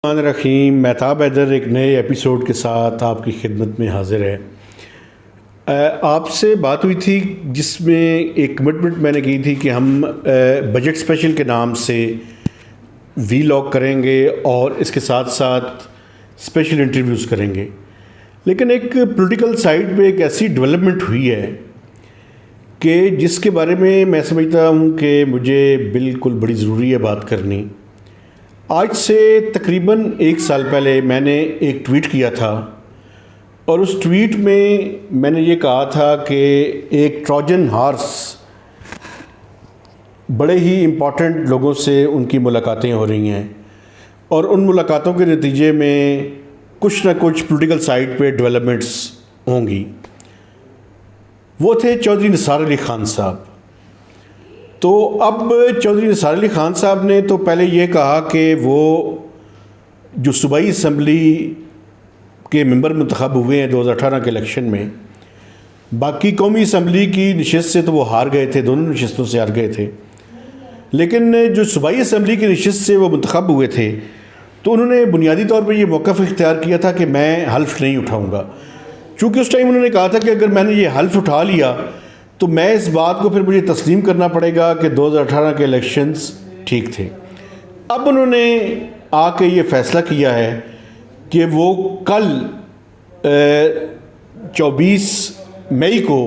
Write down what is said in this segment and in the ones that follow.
रहीम महताब हैदर एक नए एपिसोड के साथ आपकी खिदमत में हाजिर है। आपसे बात हुई थी जिसमें एक कमिटमेंट मैंने की थी कि हम बजट स्पेशल के नाम से वीलॉग करेंगे और इसके साथ साथ स्पेशल इंटरव्यूज़ करेंगे। लेकिन एक पॉलिटिकल साइड पे एक ऐसी डेवलपमेंट हुई है कि जिसके बारे में मैं समझता हूँ कि मुझे बिल्कुल बड़ी ज़रूरी है बात करनी। आज से तकरीबन एक साल पहले मैंने एक ट्वीट किया था और उस ट्वीट में मैंने ये कहा था कि एक ट्रोजन हॉर्स बड़े ही इम्पॉर्टेंट लोगों से उनकी मुलाकातें हो रही हैं और उन मुलाकातों के नतीजे में कुछ ना कुछ पॉलिटिकल साइड पे डेवलपमेंट्स होंगी। वो थे चौधरी निसार अली ख़ान साहब। तो अब चौधरी निसार अली ख़ान साहब ने तो पहले ये कहा कि वो जो सूबाई असम्बली के मेंबर मुंतखब हुए हैं 2018 के इलेक्शन में, बाकी कौमी असम्बली की नशिस्त से तो वो हार गए थे, दोनों नशिस्तों से हार गए थे। लेकिन जो सूबाई असम्बली की नशिस्त से वो मुंतखब हुए थे तो उन्होंने बुनियादी तौर पर ये मौक़िफ़ इख्तियार किया था कि मैं हल्फ नहीं उठाऊँगा। चूँकि उस टाइम उन्होंने कहा था कि अगर मैंने ये हल्फ उठा लिया तो मैं इस बात को फिर मुझे तस्लीम करना पड़ेगा कि 2018 के इलेक्शंस ठीक थे। अब उन्होंने आके ये फ़ैसला किया है कि वो कल 24 मई को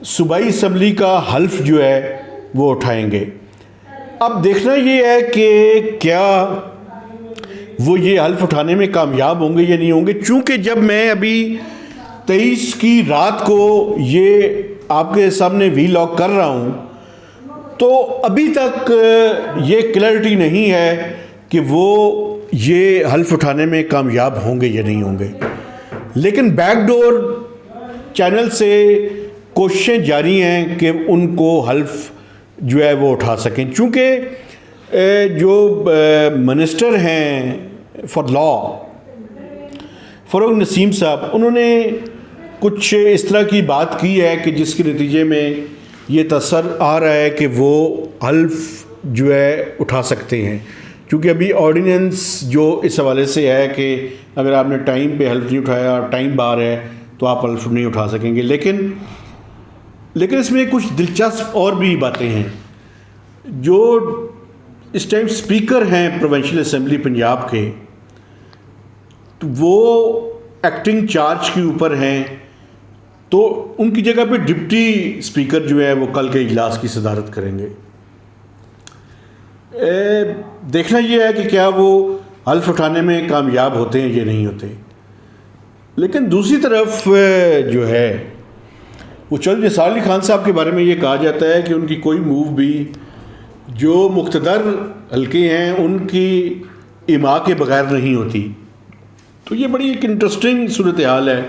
सूबाई असम्बली का हल्फ जो है वो उठाएंगे। अब देखना ये है कि क्या वो ये हल्फ उठाने में कामयाब होंगे या नहीं होंगे। चूँकि जब मैं अभी 23 की रात को ये आपके सामने वीलॉग कर रहा हूँ तो अभी तक ये क्लैरिटी नहीं है कि वो ये हल्फ उठाने में कामयाब होंगे या नहीं होंगे। लेकिन बैकडोर चैनल से कोशिशें जारी हैं कि उनको हल्फ जो है वो उठा सकें। चूँकि जो मिनिस्टर हैं फॉर लॉ फ़ारूक नसीम साहब, उन्होंने कुछ इस तरह की बात की है कि जिसके नतीजे में ये तसर आ रहा है कि वो हल्फ जो है उठा सकते हैं। क्योंकि अभी ऑर्डिनेंस जो इस हवाले से है कि अगर आपने टाइम पे हल्फ नहीं उठाया और टाइम बार है तो आप हल्फ नहीं उठा सकेंगे। लेकिन इसमें कुछ दिलचस्प और भी बातें हैं। जो इस टाइम स्पीकर हैं प्रोविंशियल असम्बली पंजाब के, तो वो एक्टिंग चार्ज के ऊपर हैं, तो उनकी जगह पे डिप्टी स्पीकर जो है वो कल के इजलास की सदारत करेंगे। देखना ये है कि क्या वो हल्फ उठाने में कामयाब होते हैं या नहीं होते। लेकिन दूसरी तरफ जो है वो चौधरी निसार अली ख़ान साहब के बारे में ये कहा जाता है कि उनकी कोई मूव भी जो मुक़्तदर हल्के हैं उनकी इमा के बगैर नहीं होती। तो ये बड़ी एक इंटरेस्टिंग सूरत हाल है।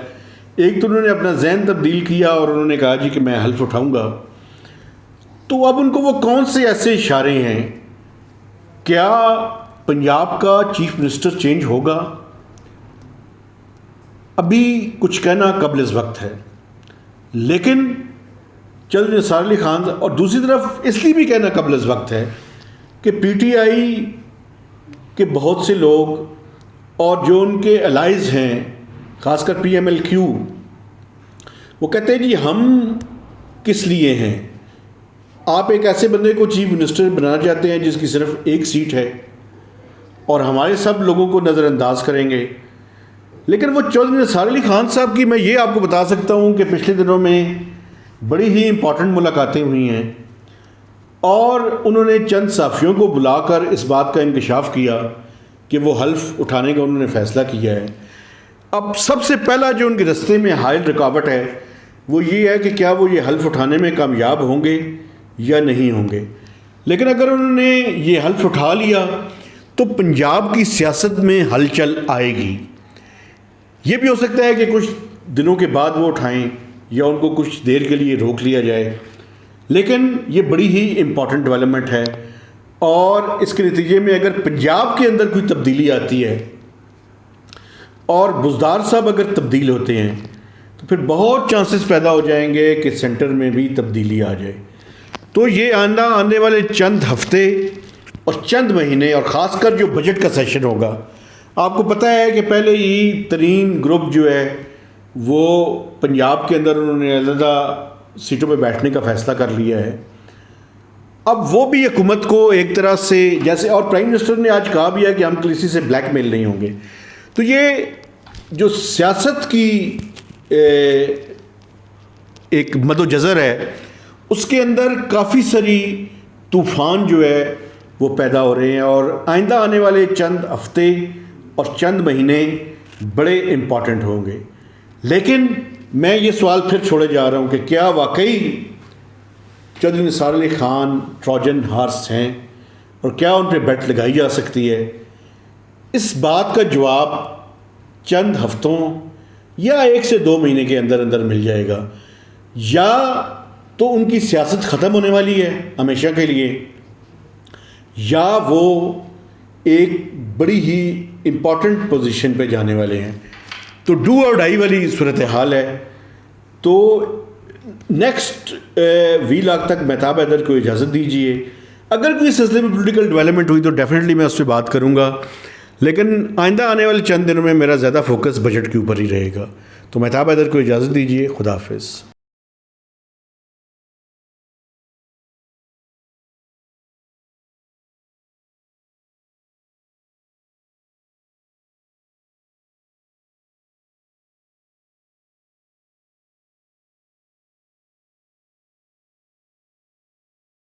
एक तो उन्होंने अपना ज़हन तब्दील किया और उन्होंने कहा जी कि मैं हल्फ उठाऊंगा। तो अब उनको वो कौन से ऐसे इशारे हैं? क्या पंजाब का चीफ मिनिस्टर चेंज होगा? अभी कुछ कहना कब्ल इस वक्त है। लेकिन चौधरी निसार अली ख़ान, और दूसरी तरफ इसलिए भी कहना कब्ल इस वक्त है कि पीटीआई के बहुत से लोग और जो उनके अलाइज हैं, ख़ासकर पीएमएलक्यू, वो कहते हैं जी हम किस लिए हैं? आप एक ऐसे बंदे को चीफ मिनिस्टर बनाना चाहते हैं जिसकी सिर्फ एक सीट है और हमारे सब लोगों को नज़रअंदाज करेंगे। लेकिन वो चौधरी निसार अली ख़ान साहब की मैं ये आपको बता सकता हूँ कि पिछले दिनों में बड़ी ही इम्पॉर्टेंट मुलाकातें हुई हैं और उन्होंने चंद सहाफ़ियों को बुलाकर इस बात का इंकशाफ किया कि वो हल्फ उठाने का उन्होंने फ़ैसला किया है। अब सबसे पहला जो उनके रास्ते में हाइल रुकावट है वो ये है कि क्या वो ये हल्फ उठाने में कामयाब होंगे या नहीं होंगे। लेकिन अगर उन्होंने ये हल्फ उठा लिया तो पंजाब की सियासत में हलचल आएगी। ये भी हो सकता है कि कुछ दिनों के बाद वो उठाएं या उनको कुछ देर के लिए रोक लिया जाए। लेकिन ये बड़ी ही इम्पॉर्टेंट डेवलपमेंट है और इसके नतीजे में अगर पंजाब के अंदर कोई तब्दीली आती है और बुज़दार साहब अगर तब्दील होते हैं तो फिर बहुत चांसेस पैदा हो जाएंगे कि सेंटर में भी तब्दीली आ जाए। तो ये आने वाले चंद हफ्ते और चंद महीने और ख़ासकर जो बजट का सेशन होगा आपको पता है कि पहले ही तरीन ग्रुप जो है वो पंजाब के अंदर उन्होंने अलहदा सीटों पे बैठने का फ़ैसला कर लिया है। अब वो भी हुकूमत को एक तरह से जैसे, और प्राइम मिनिस्टर ने आज कहा भी है कि हम किसी से ब्लैकमेल नहीं होंगे। तो ये जो सियासत की एक मदोजज़र है उसके अंदर काफ़ी सारी तूफ़ान जो है वो पैदा हो रहे हैं, और आइंदा आने वाले चंद हफ्ते और चंद महीने बड़े इम्पॉर्टेंट होंगे। लेकिन मैं ये सवाल फिर छोड़े जा रहा हूँ कि क्या वाकई चौधरी निसार अली ख़ान ट्रोजन हार्स हैं और क्या उन पर बेट लगाई जा सकती है? इस बात का जवाब चंद हफ्तों या 1 से 2 महीने के अंदर अंदर मिल जाएगा। या तो उनकी सियासत ख़त्म होने वाली है हमेशा के लिए, या वो एक बड़ी ही इम्पॉर्टेंट पोजीशन पे जाने वाले हैं। तो डू और डाई वाली सूरत हाल है। तो नेक्स्ट वीलॉग तक मेहताब हैदर को इजाज़त दीजिए। अगर कोई सिलसिले में पॉलिटिकल डेवलपमेंट हुई तो डेफिनेटली मैं उससे बात करूँगा, लेकिन आइंदा आने वाले चंद दिनों में मेरा ज़्यादा फोकस बजट के ऊपर ही रहेगा। तो मेहताब हैदर को इजाज़त दीजिए। खुदा हाफिज़।